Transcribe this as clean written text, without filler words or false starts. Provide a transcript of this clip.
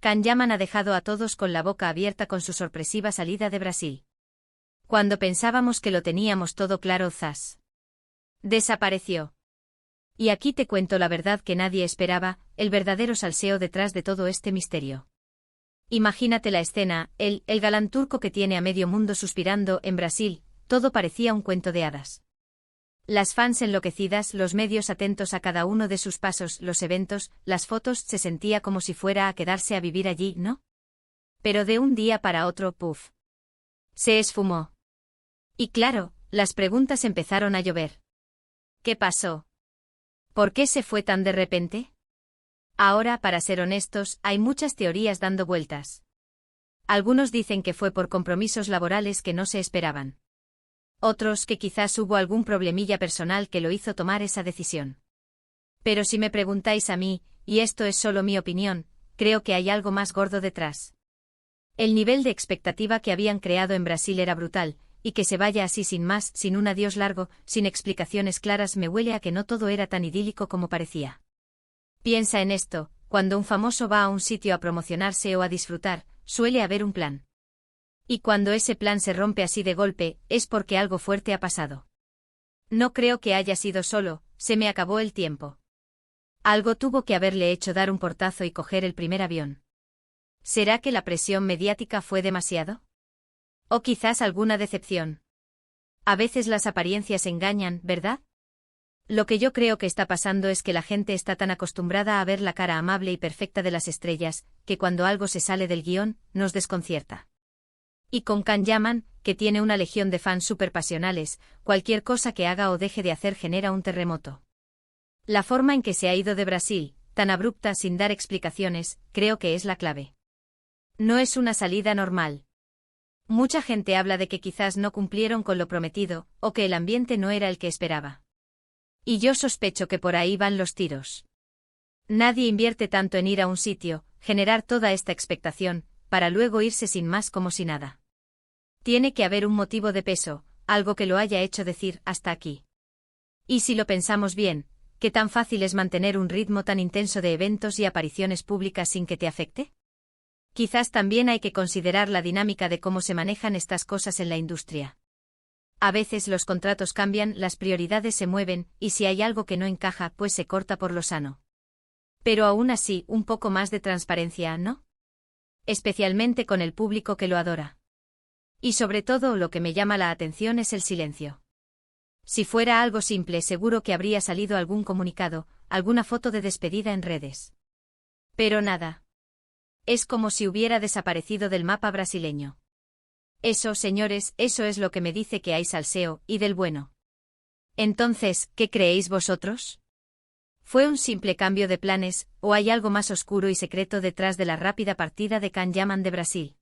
Can Yaman ha dejado a todos con la boca abierta con su sorpresiva salida de Brasil. Cuando pensábamos que lo teníamos todo claro, zas. Desapareció. Y aquí te cuento la verdad que nadie esperaba, el verdadero salseo detrás de todo este misterio. Imagínate la escena, el galán turco que tiene a medio mundo suspirando en Brasil, todo parecía un cuento de hadas. Las fans enloquecidas, los medios atentos a cada uno de sus pasos, los eventos, las fotos, se sentía como si fuera a quedarse a vivir allí, ¿no? Pero de un día para otro, ¡puf! Se esfumó. Y claro, las preguntas empezaron a llover. ¿Qué pasó? ¿Por qué se fue tan de repente? Ahora, para ser honestos, hay muchas teorías dando vueltas. Algunos dicen que fue por compromisos laborales que no se esperaban. Otros que quizás hubo algún problemilla personal que lo hizo tomar esa decisión. Pero si me preguntáis a mí, y esto es solo mi opinión, creo que hay algo más gordo detrás. El nivel de expectativa que habían creado en Brasil era brutal, y que se vaya así sin más, sin un adiós largo, sin explicaciones claras, me huele a que no todo era tan idílico como parecía. Piensa en esto, cuando un famoso va a un sitio a promocionarse o a disfrutar, suele haber un plan. Y cuando ese plan se rompe así de golpe, es porque algo fuerte ha pasado. No creo que haya sido solo, se me acabó el tiempo. Algo tuvo que haberle hecho dar un portazo y coger el primer avión. ¿Será que la presión mediática fue demasiado? O quizás alguna decepción. A veces las apariencias engañan, ¿verdad? Lo que yo creo que está pasando es que la gente está tan acostumbrada a ver la cara amable y perfecta de las estrellas, que cuando algo se sale del guión, nos desconcierta. Y con Can Yaman, que tiene una legión de fans superpasionales, cualquier cosa que haga o deje de hacer genera un terremoto. La forma en que se ha ido de Brasil, tan abrupta sin dar explicaciones, creo que es la clave. No es una salida normal. Mucha gente habla de que quizás no cumplieron con lo prometido, o que el ambiente no era el que esperaba. Y yo sospecho que por ahí van los tiros. Nadie invierte tanto en ir a un sitio, generar toda esta expectación, para luego irse sin más como si nada. Tiene que haber un motivo de peso, algo que lo haya hecho decir hasta aquí. Y si lo pensamos bien, ¿qué tan fácil es mantener un ritmo tan intenso de eventos y apariciones públicas sin que te afecte? Quizás también hay que considerar la dinámica de cómo se manejan estas cosas en la industria. A veces los contratos cambian, las prioridades se mueven, y si hay algo que no encaja, pues se corta por lo sano. Pero aún así, un poco más de transparencia, ¿no? Especialmente con el público que lo adora. Y sobre todo lo que me llama la atención es el silencio. Si fuera algo simple, seguro que habría salido algún comunicado, alguna foto de despedida en redes. Pero nada. Es como si hubiera desaparecido del mapa brasileño. Eso, señores, eso es lo que me dice que hay salseo, y del bueno. Entonces, ¿qué creéis vosotros? ¿Fue un simple cambio de planes, o hay algo más oscuro y secreto detrás de la rápida partida de Can Yaman de Brasil?